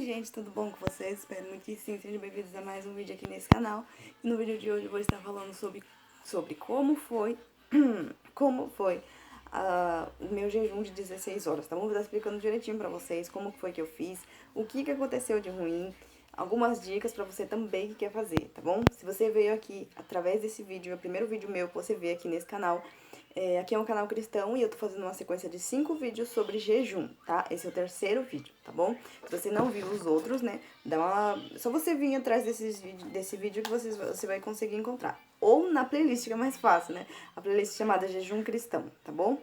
Oi gente, tudo bom com vocês? Espero muito que sim, sejam bem-vindos a mais um vídeo aqui nesse canal. E no vídeo de hoje eu vou estar falando sobre como foi, o meu jejum de 16 horas, tá bom? Vou estar explicando direitinho pra vocês como foi que eu fiz, o que aconteceu de ruim, algumas dicas pra você também que quer fazer, tá bom? Se você veio aqui através desse vídeo, é o primeiro vídeo meu que você vê aqui nesse canal, aqui é um canal cristão e eu tô fazendo uma sequência de 5 vídeos sobre jejum, tá? Esse é o terceiro vídeo, tá bom? Se você não viu os outros, né, só você vir atrás desse vídeo que você vai conseguir encontrar. Ou na playlist, que é mais fácil, né? A playlist chamada Jejum Cristão, tá bom?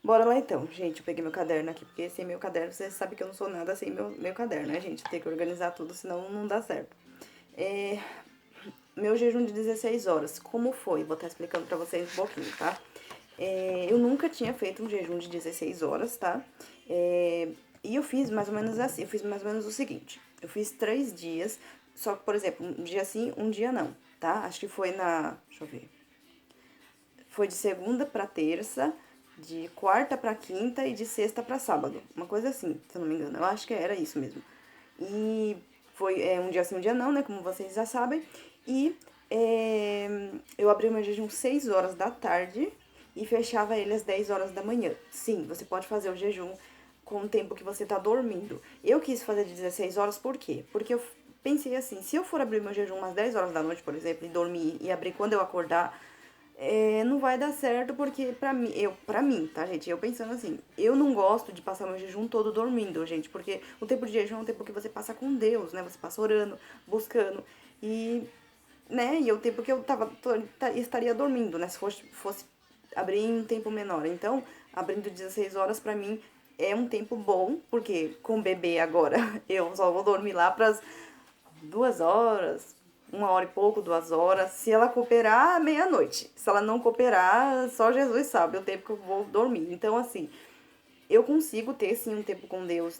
Bora lá então, gente. Eu peguei meu caderno aqui, porque sem meu caderno, você sabe que eu não sou nada sem meu caderno, né, gente? Tem que organizar tudo, senão não dá certo. Meu jejum de 16 horas, como foi? Vou estar explicando pra vocês um pouquinho, tá? Eu nunca tinha feito um jejum de 16 horas, tá? E eu fiz mais ou menos assim, eu fiz mais ou menos o seguinte. Eu fiz 3 dias, só que, por exemplo, um dia sim, um dia não, tá? Acho que foi deixa eu ver. Foi de segunda pra terça, de quarta pra quinta e de sexta pra sábado. Uma coisa assim, se eu não me engano. Eu acho que era isso mesmo. E foi um dia sim, um dia não, né? Como vocês já sabem. E eu abri o meu jejum 6 horas da tarde e fechava ele às 10 horas da manhã. Sim, você pode fazer o jejum com o tempo que você tá dormindo. Eu quis fazer de 16 horas, por quê? Porque eu pensei assim, se eu for abrir meu jejum às 10 horas da noite, por exemplo, e dormir e abrir quando eu acordar, não vai dar certo porque pra mim, tá, gente? Eu pensando assim, eu não gosto de passar meu jejum todo dormindo, gente, porque o tempo de jejum é um tempo que você passa com Deus, né? Você passa orando, buscando e, né? E é o tempo que eu estaria dormindo, né? Se fosse abrir em um tempo menor. Então, abrindo 16 horas pra mim é um tempo bom, porque com o bebê agora eu só vou dormir lá pras 2 horas, 1 hora e pouco, 2 horas. Se ela cooperar, meia-noite. Se ela não cooperar, só Jesus sabe o tempo que eu vou dormir. Então, assim, eu consigo ter sim um tempo com Deus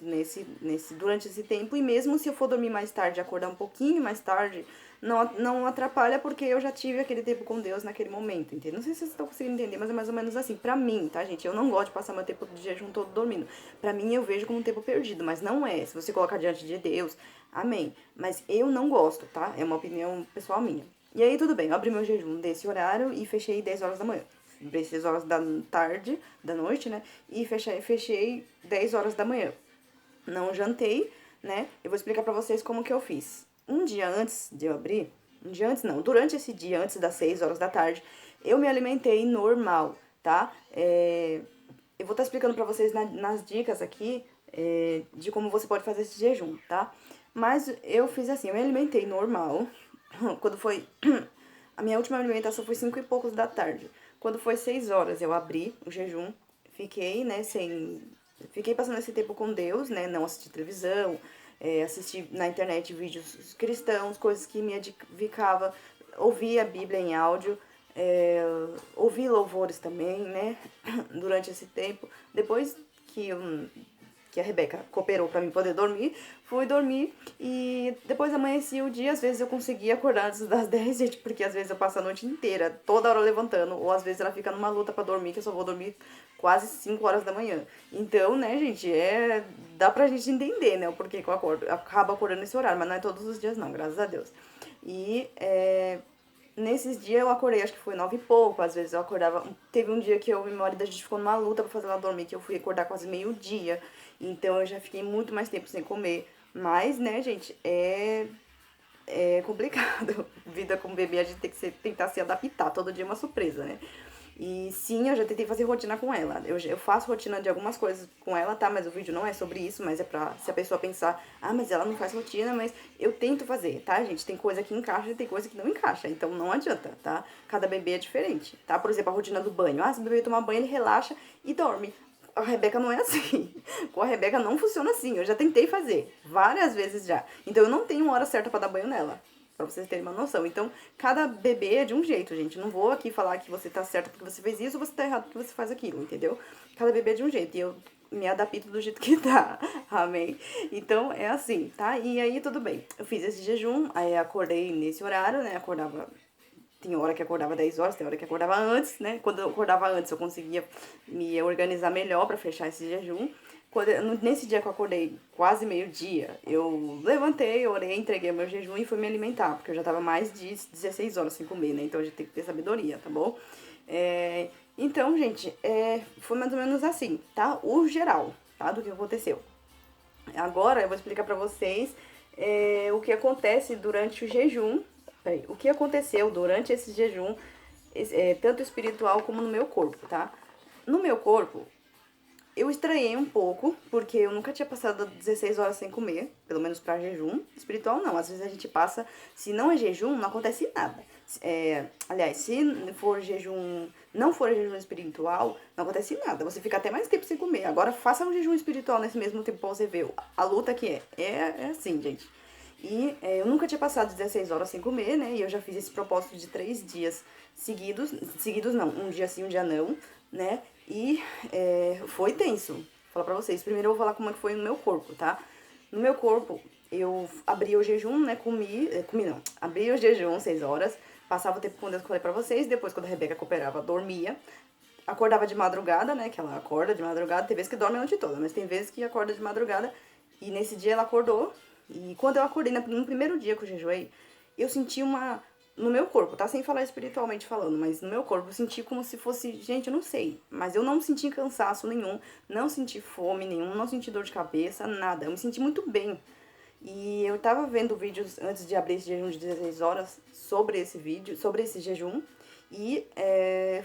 durante esse tempo, e mesmo se eu for dormir mais tarde, acordar um pouquinho mais tarde, não atrapalha, porque eu já tive aquele tempo com Deus naquele momento, entendeu? Não sei se vocês estão conseguindo entender, mas é mais ou menos assim, pra mim, tá, gente? Eu não gosto de passar meu tempo de jejum todo dormindo. Pra mim, eu vejo como um tempo perdido, mas não é. Se você colocar diante de Deus, amém. Mas eu não gosto, tá? É uma opinião pessoal minha. E aí, tudo bem, eu abri meu jejum desse horário e fechei 10 horas da manhã. 6 horas da tarde, da noite, né? E fechei 10 horas da manhã. Não jantei, né? Eu vou explicar pra vocês como que eu fiz. Um dia antes de eu abrir, um dia antes não, durante esse dia, antes das 6 horas da tarde, eu me alimentei normal, tá? Eu vou estar explicando pra vocês nas dicas aqui de como você pode fazer esse jejum, tá? Mas eu fiz assim, eu me alimentei normal. Quando foi a minha última alimentação foi 5 e poucos da tarde. Quando foi 6 horas, eu abri o jejum, fiquei, né, fiquei passando esse tempo com Deus, né, não assisti televisão, assisti na internet vídeos cristãos, coisas que me edificava, ouvi a Bíblia em áudio, ouvi louvores também, né, durante esse tempo. Depois que a Rebeca cooperou pra mim poder dormir, fui dormir e depois amanheci o dia. Às vezes eu conseguia acordar antes das 10, gente, porque às vezes eu passo a noite inteira, toda hora levantando, ou às vezes ela fica numa luta pra dormir, que eu só vou dormir quase 5 horas da manhã. Então, né, gente, dá pra gente entender, né, o porquê que eu acabo acordando nesse horário, mas não é todos os dias não, graças a Deus. E, nesses dias eu acordei, acho que foi 9 e pouco, às vezes eu acordava. Teve um dia que eu e meu marido, a gente ficou numa luta pra fazer ela dormir, que eu fui acordar quase meio-dia. Então eu já fiquei muito mais tempo sem comer. Mas, né, gente, é complicado. Vida com bebê, a gente tem que tentar se adaptar. Todo dia é uma surpresa, né? E sim, eu já tentei fazer rotina com ela. Eu faço rotina de algumas coisas com ela, tá? Mas o vídeo não é sobre isso, mas é pra se a pessoa pensar, ah, mas ela não faz rotina, mas eu tento fazer, tá, gente? Tem coisa que encaixa e tem coisa que não encaixa, então não adianta, tá? Cada bebê é diferente, tá? Por exemplo, a rotina do banho. Ah, se o bebê tomar banho, ele relaxa e dorme. A Rebeca não é assim. Com a Rebeca não funciona assim. Eu já tentei fazer várias vezes já. Então eu não tenho uma hora certa pra dar banho nela. Pra vocês terem uma noção. Então, cada bebê é de um jeito, gente. Não vou aqui falar que você tá certo porque você fez isso ou você tá errado porque você faz aquilo, entendeu? Cada bebê é de um jeito. E eu me adapto do jeito que tá. Amém? Então, é assim, tá? E aí, tudo bem. Eu fiz esse jejum, aí acordei nesse horário, né? Acordava. Tinha hora que acordava 10 horas, tem hora que acordava antes, né? Quando eu acordava antes, eu conseguia me organizar melhor pra fechar esse jejum. Nesse dia que eu acordei quase meio-dia, eu levantei, orei, entreguei meu jejum e fui me alimentar, porque eu já tava mais de 16 horas sem comer, né? Então a gente tem que ter sabedoria, tá bom? Então, gente, foi mais ou menos assim, tá? O geral, tá? Do que aconteceu. Agora eu vou explicar pra vocês o que acontece durante o jejum. Peraí, o que aconteceu durante esse jejum, tanto espiritual como no meu corpo, tá? No meu corpo, eu estranhei um pouco, porque eu nunca tinha passado 16 horas sem comer, pelo menos pra jejum. Espiritual não, às vezes a gente passa, se não é jejum, não acontece nada. Aliás, se for jejum, não for jejum espiritual, não acontece nada. Você fica até mais tempo sem comer. Agora faça um jejum espiritual nesse mesmo tempo pra você ver a luta que é. É assim, gente. E eu nunca tinha passado 16 horas sem comer, né? E eu já fiz esse propósito de 3 dias seguidos. Seguidos não, um dia sim, um dia não, né? E foi tenso. Vou falar pra vocês. Primeiro eu vou falar como é que foi no meu corpo, tá? No meu corpo, eu abri o jejum, né? Comi não. Abri o jejum 6 horas. Passava o tempo com Deus que eu falei pra vocês. Depois, quando a Rebeca cooperava, dormia. Acordava de madrugada, né? Que ela acorda de madrugada. Tem vezes que dorme a noite toda, mas tem vezes que acorda de madrugada. E nesse dia ela acordou. E quando eu acordei, no primeiro dia que eu jejuei, eu senti no meu corpo, tá? Sem falar espiritualmente falando, mas no meu corpo eu senti como se fosse, gente, eu não sei, mas eu não senti cansaço nenhum, não senti fome nenhum, não senti dor de cabeça, nada. Eu me senti muito bem. E eu tava vendo vídeos antes de abrir esse jejum de 16 horas sobre esse jejum. E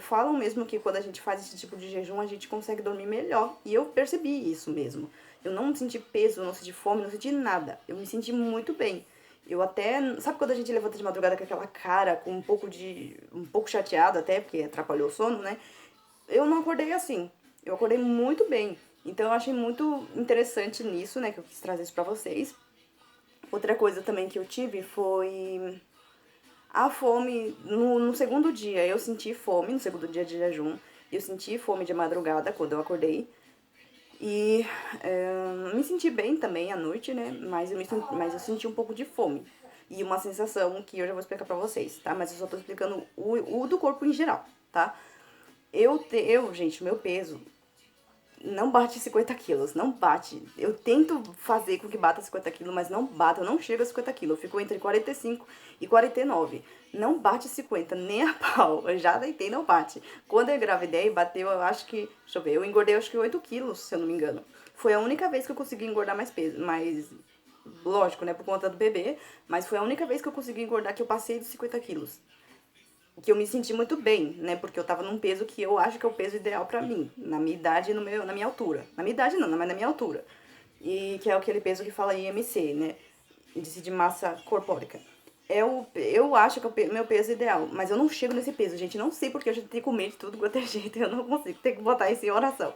falam mesmo que quando a gente faz esse tipo de jejum, a gente consegue dormir melhor. E eu percebi isso mesmo. Eu não senti peso, não senti fome, não senti nada. Eu me senti muito bem. Eu até. Sabe quando a gente levanta de madrugada com aquela cara, com um pouco chateada até, porque atrapalhou o sono, né? Eu não acordei assim. Eu acordei muito bem. Então eu achei muito interessante nisso, né? Que eu quis trazer isso pra vocês. Outra coisa também que eu tive foi a fome. No segundo dia eu senti fome, no segundo dia de jejum. Eu senti fome de madrugada quando eu acordei. E me senti bem também à noite, né? Mas eu senti um pouco de fome. E uma sensação que eu já vou explicar pra vocês, tá? Mas eu só tô explicando o do corpo em geral, tá? Gente, o meu peso não bate 50 quilos, não bate. Eu tento fazer com que bata 50 quilos, mas não bate, eu não chego a 50 quilos. Eu fico entre 45 e 49. Não bate 50, nem a pau. Eu já deitei, não bate. Quando eu engravidei, bateu, eu acho que, deixa eu ver, eu engordei acho que 8 quilos, se eu não me engano. Foi a única vez que eu consegui engordar mais peso, mas lógico, né, por conta do bebê, mas foi a única vez que eu consegui engordar que eu passei dos 50 quilos. Que eu me senti muito bem, né? Porque eu tava num peso que eu acho que é o peso ideal pra mim, na minha idade e na minha altura. Na minha idade não, mas na minha altura. E que é aquele peso que fala IMC, né? Índice de massa corpórica. Eu acho que é o meu peso ideal, mas eu não chego nesse peso, gente. Não sei porque eu já tentei comer de tudo quanto é jeito, eu não consigo, ter que botar isso em oração.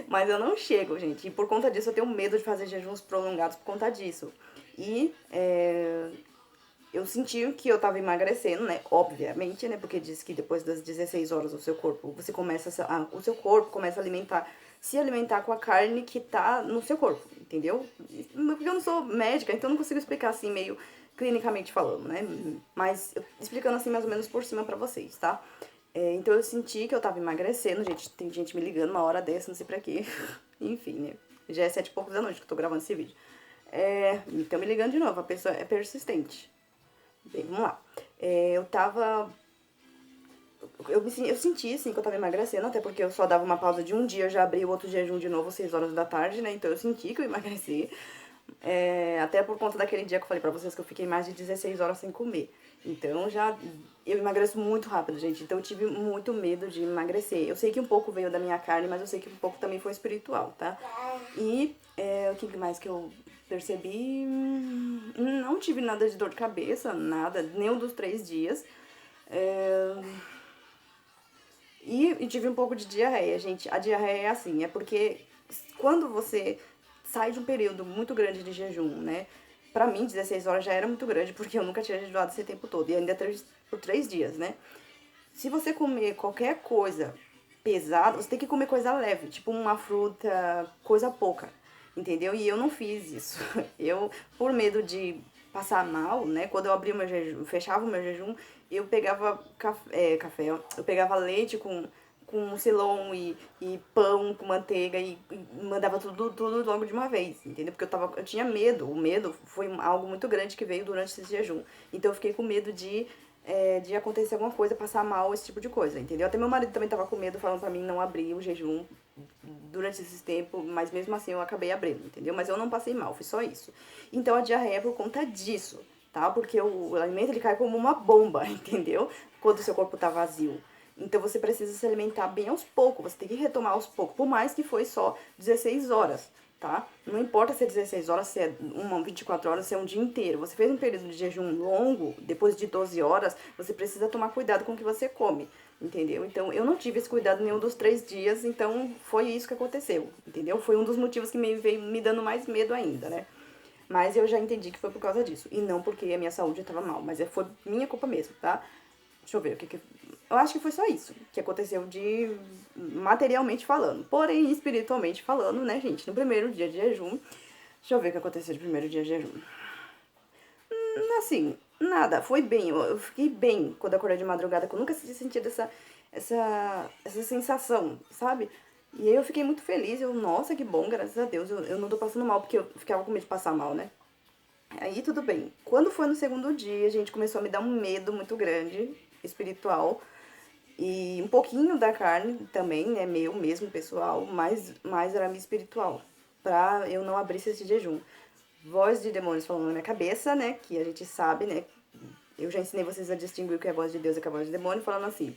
Mas eu não chego, gente. E por conta disso eu tenho medo de fazer jejuns prolongados por conta disso. E eu senti que eu tava emagrecendo, né? Obviamente, né? Porque diz que depois das 16 horas o seu corpo, o seu corpo começa a se alimentar com a carne que tá no seu corpo, entendeu? Porque eu não sou médica, então eu não consigo explicar assim meio clinicamente falando, né? Mas explicando assim mais ou menos por cima pra vocês, tá? Então eu senti que eu tava emagrecendo, gente, tem gente me ligando uma hora dessa, não sei pra quê. Enfim, né? Já é 7 e pouco da noite que eu tô gravando esse vídeo. Então me ligando de novo, a pessoa é persistente. Bem, vamos lá. Eu tava. Eu senti, assim, que eu tava emagrecendo, até porque eu só dava uma pausa de um dia, eu já abri o outro jejum de novo, 6 horas da tarde, né? Então eu senti que eu emagreci. Até por conta daquele dia que eu falei pra vocês que eu fiquei mais de 16 horas sem comer. Então eu emagreço muito rápido, gente. Então eu tive muito medo de emagrecer. Eu sei que um pouco veio da minha carne, mas eu sei que um pouco também foi espiritual, tá? E o que mais que eu percebi? Não tive nada de dor de cabeça, nada, nenhum dos 3 dias. E tive um pouco de diarreia, gente. A diarreia é assim, é porque quando você sai de um período muito grande de jejum, né? Pra mim, 16 horas já era muito grande, porque eu nunca tinha jejuado esse tempo todo. E ainda por 3 dias, né? Se você comer qualquer coisa pesada, você tem que comer coisa leve, tipo uma fruta, coisa pouca, entendeu? E eu não fiz isso. Eu, por medo de passar mal, né? Quando eu abria o meu jejum, fechava o meu jejum, eu pegava café, ó, eu pegava leite com Silon e pão com manteiga e mandava tudo logo de uma vez, entendeu? Porque eu tinha medo, o medo foi algo muito grande que veio durante esse jejum. Então eu fiquei com medo de acontecer alguma coisa, passar mal, esse tipo de coisa, entendeu? Até meu marido também tava com medo, falando pra mim não abrir o jejum durante esse tempo, mas mesmo assim eu acabei abrindo, entendeu? Mas eu não passei mal, foi só isso. Então a diarreia é por conta disso, tá? Porque o alimento ele cai como uma bomba, entendeu? Quando o seu corpo tá vazio. Então você precisa se alimentar bem aos poucos, você tem que retomar aos poucos, por mais que foi só 16 horas, tá? Não importa se é 16 horas, se é 24 horas, se é um dia inteiro. Você fez um período de jejum longo, depois de 12 horas, você precisa tomar cuidado com o que você come, entendeu? Então, eu não tive esse cuidado nenhum dos 3 dias, então foi isso que aconteceu, entendeu? Foi um dos motivos que me veio me dando mais medo ainda, né? Mas eu já entendi que foi por causa disso, e não porque a minha saúde estava mal, mas foi minha culpa mesmo, tá? Deixa eu ver o que. Eu acho que foi só isso que aconteceu de materialmente falando. Porém, espiritualmente falando, né, gente? No primeiro dia de jejum. Deixa eu ver o que aconteceu no primeiro dia de jejum. Assim, nada. Foi bem. Eu fiquei bem quando acordei de madrugada, que eu nunca tinha sentido essa sensação, sabe? E aí eu fiquei muito feliz. Nossa, que bom, graças a Deus. Eu não tô passando mal, porque eu ficava com medo de passar mal, né? Aí tudo bem. Quando foi no segundo dia, a gente começou a me dar um medo muito grande, espiritual. E um pouquinho da carne também, né? Meu mesmo, pessoal, mas era minha espiritual. Pra eu não abrir esse jejum. Voz de demônios falando na minha cabeça, né? Que a gente sabe, né? Eu já ensinei vocês a distinguir o que é a voz de Deus e o que é a voz de demônio, falando assim.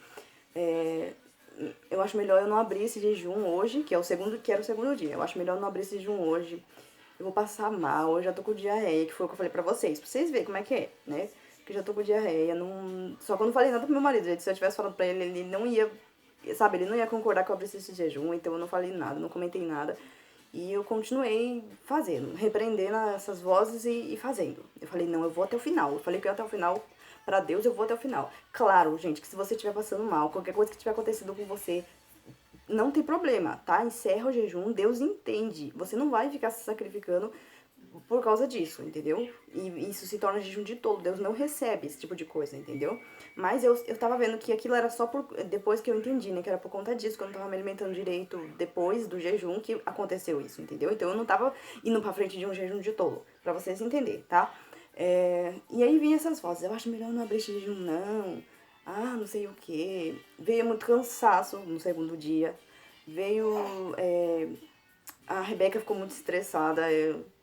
Eu acho melhor eu não abrir esse jejum hoje, que era o segundo dia. Eu acho melhor eu não abrir esse jejum hoje. Eu vou passar mal, eu já tô com diarreia, que foi o que eu falei pra vocês verem como é que é, né? Que eu já tô com diarreia, não... Só que eu não falei nada pro meu marido, gente. Se eu tivesse falado pra ele, ele não ia, sabe, ele não ia concordar que eu abrisse esse jejum, então eu não falei nada, não comentei nada. E eu continuei fazendo, repreendendo essas vozes e fazendo. Eu falei, não, eu vou até o final. Eu falei que eu ia até o final, pra Deus eu vou até o final. Claro, gente, que se você estiver passando mal, qualquer coisa que tiver acontecido com você, não tem problema, tá? Encerra o jejum, Deus entende. Você não vai ficar se sacrificando por causa disso, entendeu? E isso se torna jejum de tolo. Deus não recebe esse tipo de coisa, entendeu? Mas eu tava vendo que aquilo era só depois que eu entendi, né? Que era por conta disso, que eu não tava me alimentando direito depois do jejum que aconteceu isso, entendeu? Então eu não tava indo pra frente de um jejum de tolo, pra vocês entenderem, tá? E aí vinha essas vozes, eu acho melhor não abrir esse jejum, não. Ah, não sei o que. Veio muito cansaço no segundo dia. Veio. A Rebeca ficou muito estressada.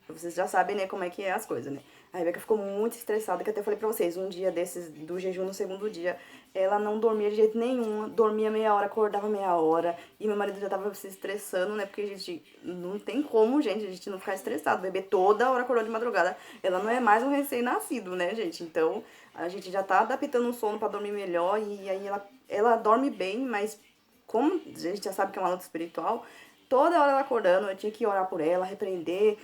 Vocês já sabem, né, como é que é as coisas, né? A Rebeca ficou muito estressada, que até falei pra vocês, um dia desses do jejum, no segundo dia, ela não dormia de jeito nenhum, dormia meia hora, acordava meia hora, e meu marido já tava se estressando, né, porque a gente não tem como, gente, a gente não ficar estressado, o bebê toda hora acordou de madrugada, ela não é mais um recém-nascido, né, gente, então a gente já tá adaptando o sono pra dormir melhor, e aí ela dorme bem, mas como a gente já sabe que é uma luta espiritual, toda hora ela acordando, eu tinha que orar por ela, repreender,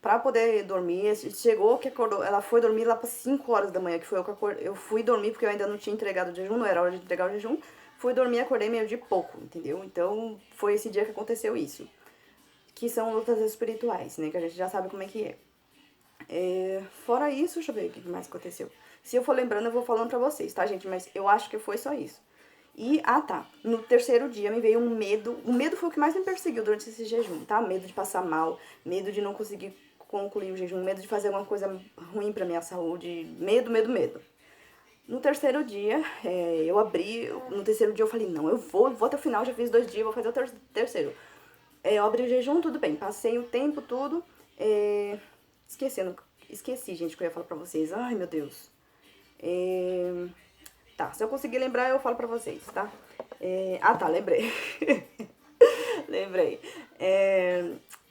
pra poder dormir. Chegou que acordou, ela foi dormir lá para 5 horas da manhã, que foi eu fui dormir porque eu ainda não tinha entregado o jejum, não era hora de entregar o jejum. Fui dormir, acordei meio de pouco, entendeu? Então, foi esse dia que aconteceu isso. Que são lutas espirituais, né? Que a gente já sabe como é que é. Fora isso, deixa eu ver o que mais aconteceu. Se eu for lembrando, eu vou falando pra vocês, tá, gente? Mas eu acho que foi só isso. Tá. No terceiro dia me veio um medo. O medo foi o que mais me perseguiu durante esse jejum, tá? Medo de passar mal, medo de não conseguir concluir o jejum, medo de fazer alguma coisa ruim pra minha saúde. Medo, medo, medo. No terceiro dia, eu abri. No terceiro dia eu falei, não, eu vou até o final, já fiz 2 dias, vou fazer o terceiro. Eu abri o jejum, tudo bem. Passei o tempo, tudo. Esqueci, gente, o que eu ia falar pra vocês. Ai, meu Deus. Tá, se eu conseguir lembrar, eu falo pra vocês, tá? Tá, lembrei. Lembrei.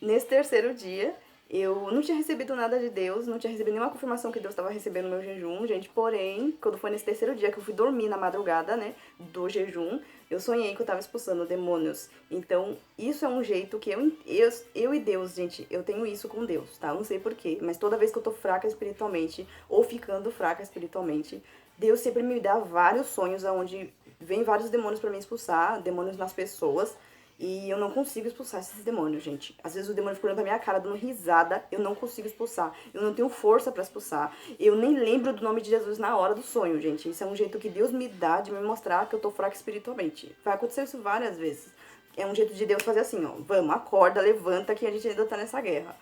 Nesse terceiro dia, eu não tinha recebido nada de Deus, não tinha recebido nenhuma confirmação que Deus estava recebendo o meu jejum, gente. Porém, quando foi nesse terceiro dia que eu fui dormir na madrugada, né, do jejum, eu sonhei que eu tava expulsando demônios. Então, isso é um jeito que eu e Deus, gente, eu tenho isso com Deus, tá? Eu não sei porquê, mas toda vez que eu tô fraca espiritualmente, ou ficando fraca espiritualmente, Deus sempre me dá vários sonhos onde vem vários demônios pra me expulsar, demônios nas pessoas. E eu não consigo expulsar esses demônios, gente. Às vezes o demônio fica olhando pra minha cara, dando risada, eu não consigo expulsar. Eu não tenho força pra expulsar. Eu nem lembro do nome de Jesus na hora do sonho, gente. Isso é um jeito que Deus me dá de me mostrar que eu tô fraca espiritualmente. Vai acontecer isso várias vezes. É um jeito de Deus fazer assim, ó. Vamos, acorda, levanta que a gente ainda tá nessa guerra.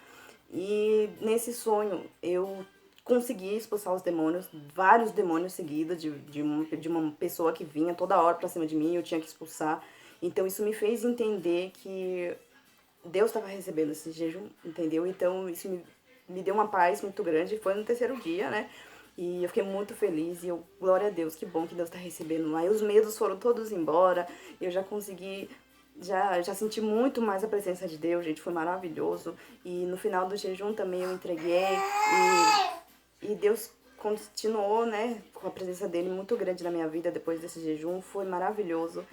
E nesse sonho, eu consegui expulsar os demônios, vários demônios seguidos de uma pessoa que vinha toda hora pra cima de mim, eu tinha que expulsar. Então isso me fez entender que Deus estava recebendo esse jejum, entendeu? Então isso me deu uma paz muito grande. Foi no terceiro dia, né? E eu fiquei muito feliz e eu, glória a Deus, que bom que Deus está recebendo. Aí os medos foram todos embora, eu já consegui, já senti muito mais a presença de Deus, gente, foi maravilhoso. E no final do jejum também eu entreguei e Deus continuou, né, com a presença dele muito grande na minha vida depois desse jejum, foi maravilhoso.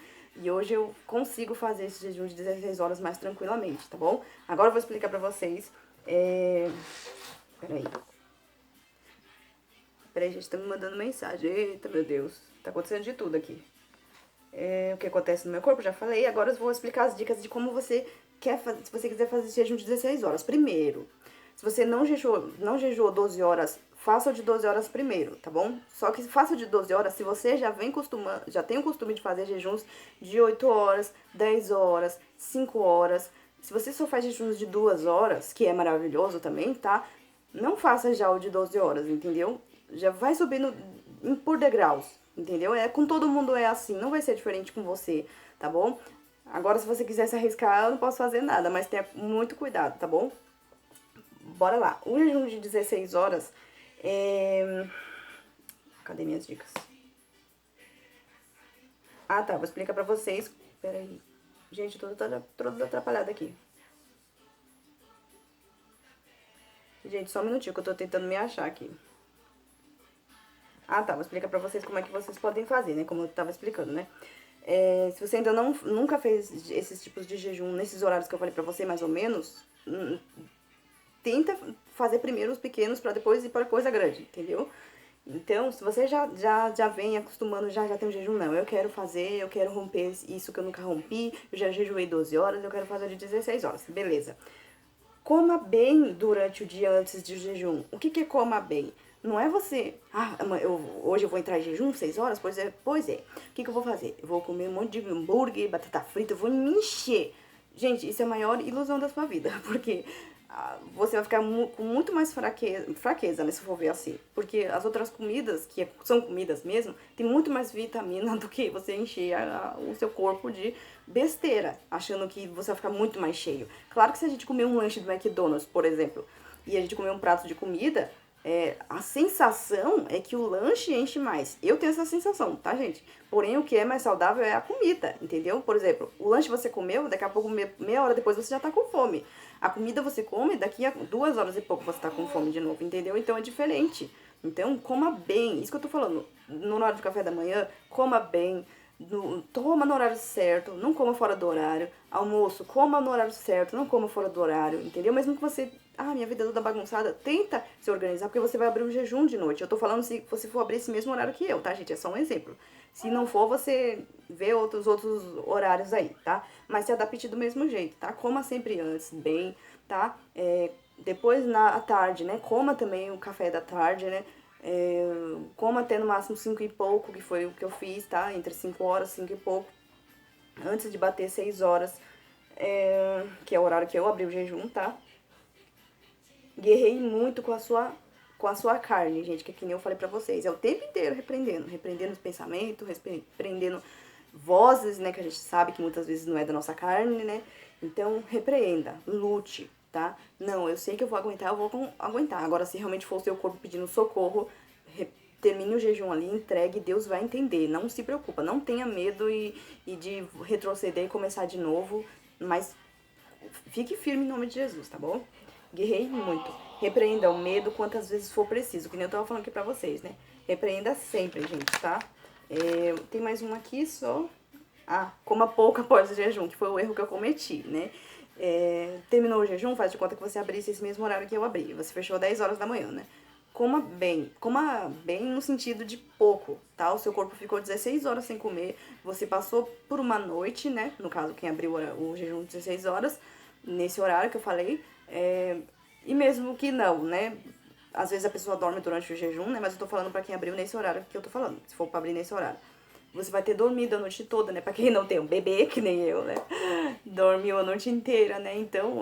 E hoje eu consigo fazer esse jejum de 16 horas mais tranquilamente, tá bom? Agora eu vou explicar pra vocês. Peraí. Peraí, gente, tá me mandando mensagem. Eita, meu Deus. Tá acontecendo de tudo aqui. O que acontece no meu corpo, já falei. Agora eu vou explicar as dicas de como você quer fazer, se você quiser fazer esse jejum de 16 horas. Primeiro, se você não jejuou 12 horas, faça o de 12 horas primeiro, tá bom? Só que faça o de 12 horas se você já tem o costume de fazer jejuns de 8 horas, 10 horas, 5 horas. Se você só faz jejuns de 2 horas, que é maravilhoso também, tá? Não faça já o de 12 horas, entendeu? Já vai subindo por degraus, entendeu? Com todo mundo é assim, não vai ser diferente com você, tá bom? Agora, se você quiser se arriscar, eu não posso fazer nada, mas tenha muito cuidado, tá bom? Bora lá. O jejum de 16 horas Cadê minhas dicas? Ah, tá. Vou explicar pra vocês. Peraí. Gente, eu tô toda atrapalhada aqui. Gente, só um minutinho que eu tô tentando me achar aqui. Ah, tá. Vou explicar pra vocês como é que vocês podem fazer, né? Como eu tava explicando, né? Se você ainda nunca fez esses tipos de jejum nesses horários que eu falei pra você, mais ou menos, tenta fazer primeiro os pequenos pra depois ir pra coisa grande, entendeu? Então, se você já vem acostumando, já tem um jejum, não, eu quero romper isso que eu nunca rompi, eu já jejuei 12 horas, eu quero fazer de 16 horas, beleza. Coma bem durante o dia antes do jejum. O que é coma bem? Não é você, hoje eu vou entrar em jejum 6 horas? Pois é. O que eu vou fazer? Eu vou comer um monte de hambúrguer, batata frita, eu vou me encher. Gente, isso é a maior ilusão da sua vida, porque você vai ficar com muito mais fraqueza, né, se for ver assim. Porque as outras comidas, que são comidas mesmo, tem muito mais vitamina do que você encher o seu corpo de besteira, achando que você vai ficar muito mais cheio. Claro que se a gente comer um lanche do McDonald's, por exemplo, e a gente comer um prato de comida, a sensação é que o lanche enche mais. Eu tenho essa sensação, tá, gente? Porém, o que é mais saudável é a comida, entendeu? Por exemplo, o lanche você comeu, daqui a pouco, meia hora depois, você já tá com fome. A comida você come, daqui a 2 horas e pouco você tá com fome de novo, entendeu? Então é diferente. Então, coma bem. Isso que eu tô falando. No horário de café da manhã, coma bem. Toma no horário certo, não coma fora do horário. Almoço, coma no horário certo, não coma fora do horário, entendeu? Mesmo que você, minha vida é toda bagunçada, tenta se organizar, porque você vai abrir um jejum de noite. Eu tô falando se você for abrir esse mesmo horário que eu, tá, gente? É só um exemplo. Se não for, você vê outros horários aí, tá? Mas se adapte do mesmo jeito, tá? Coma sempre antes, bem, tá? Depois, à tarde, né? Coma também o café da tarde, né? Coma até no máximo 5 e pouco, que foi o que eu fiz, tá? Entre 5 horas, 5 e pouco, antes de bater 6 horas, que é o horário que eu abri o jejum, tá? Guerrei muito com a sua carne, gente, que nem eu falei pra vocês. É o tempo inteiro repreendendo os pensamentos, repreendendo vozes, né, que a gente sabe que muitas vezes não é da nossa carne, né? Então, repreenda, lute, tá? Não, eu sei que eu vou aguentar. Agora, se realmente for o seu corpo pedindo socorro, termine o jejum ali, entregue, Deus vai entender. Não se preocupa, não tenha medo e de retroceder e começar de novo, mas fique firme em nome de Jesus, tá bom? Guerrei muito. Repreenda o medo quantas vezes for preciso, que nem eu tava falando aqui pra vocês, né? Repreenda sempre, gente, tá? Tem mais um aqui só. Coma pouco após o jejum, que foi o erro que eu cometi, né? Terminou o jejum, faz de conta que você abrisse esse mesmo horário que eu abri. Você fechou 10 horas da manhã, né? coma bem no sentido de pouco, tá? O seu corpo ficou 16 horas sem comer, você passou por uma noite, né? No caso, quem abriu o jejum de 16 horas, nesse horário que eu falei, e mesmo que não, né? Às vezes a pessoa dorme durante o jejum, né? Mas eu tô falando pra quem abriu nesse horário que eu tô falando, se for pra abrir nesse horário. Você vai ter dormido a noite toda, né? Pra quem não tem um bebê, que nem eu, né? Dormiu a noite inteira, né? Então,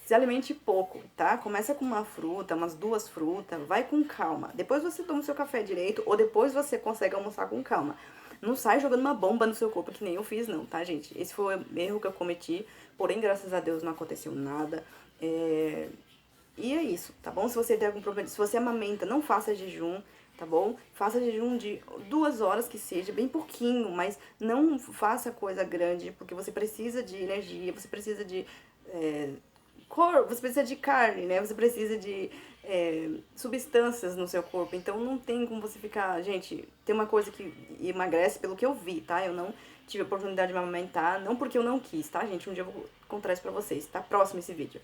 se alimente pouco, tá? Começa com uma fruta, umas 2 frutas, vai com calma. Depois você toma o seu café direito, ou depois você consegue almoçar com calma. Não sai jogando uma bomba no seu corpo, que nem eu fiz, não, tá, gente? Esse foi o erro que eu cometi, porém, graças a Deus, não aconteceu nada. E é isso, tá bom? Se você tem algum problema, se você amamenta, não faça jejum, tá bom? Faça jejum de 2 horas que seja, bem pouquinho, mas não faça coisa grande, porque você precisa de energia, você precisa de você precisa de carne, né? Você precisa de substâncias no seu corpo. Então não tem como você ficar. Gente, tem uma coisa que emagrece pelo que eu vi, tá? Eu não tive a oportunidade de me amamentar, não porque eu não quis, tá, gente? Um dia eu vou contar isso pra vocês, tá? Próximo esse vídeo.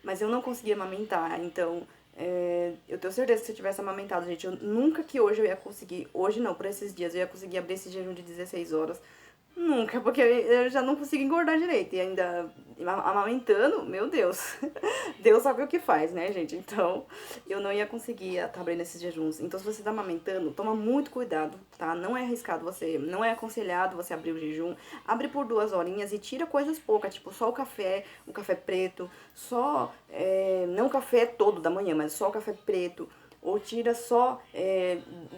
Mas eu não conseguia amamentar, então eu tenho certeza que se eu tivesse amamentado, gente, eu nunca que hoje eu ia conseguir, hoje não, por esses dias, eu ia conseguir abrir esse jejum de 16 horas. Nunca, porque eu já não consigo engordar direito. E ainda amamentando, meu Deus. Deus sabe o que faz, né, gente? Então, eu não ia conseguir estar abrindo esses jejuns. Então, se você tá amamentando, toma muito cuidado, tá? Não é arriscado você, não é aconselhado você abrir o jejum. Abre por 2 horinhas e tira coisas poucas, tipo só o café preto, só, não o café todo da manhã, mas só o café preto. Ou tira só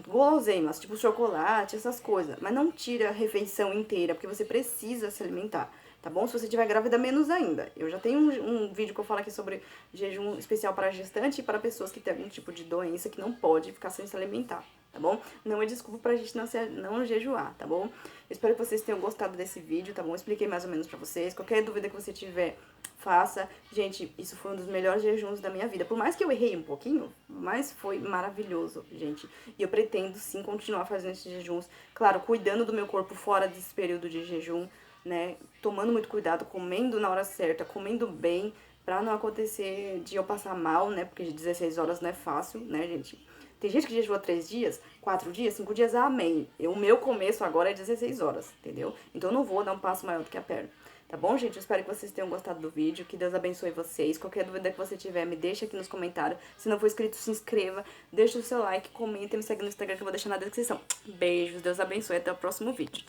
guloseimas, tipo chocolate, essas coisas. Mas não tira a refeição inteira, porque você precisa se alimentar, tá bom? Se você estiver grávida, menos ainda. Eu já tenho um vídeo que eu falo aqui sobre jejum especial para gestante e para pessoas que têm algum tipo de doença que não pode ficar sem se alimentar, tá bom? Não é desculpa pra gente não jejuar, tá bom? Eu espero que vocês tenham gostado desse vídeo, tá bom? Eu expliquei mais ou menos pra vocês. Qualquer dúvida que você tiver, faça. Gente, isso foi um dos melhores jejuns da minha vida. Por mais que eu errei um pouquinho, mas foi maravilhoso, gente. E eu pretendo, sim, continuar fazendo esses jejuns. Claro, cuidando do meu corpo fora desse período de jejum, né? Tomando muito cuidado, comendo na hora certa, comendo bem, pra não acontecer de eu passar mal, né? Porque 16 horas não é fácil, né, gente? Tem gente que jejua 3 dias, 4 dias, 5 dias, amém. O meu começo agora é 16 horas, entendeu? Então eu não vou dar um passo maior do que a perna. Tá bom, gente? Eu espero que vocês tenham gostado do vídeo. Que Deus abençoe vocês. Qualquer dúvida que você tiver, me deixa aqui nos comentários. Se não for inscrito, se inscreva. Deixa o seu like, comenta e me segue no Instagram que eu vou deixar na descrição. Beijos, Deus abençoe. Até o próximo vídeo.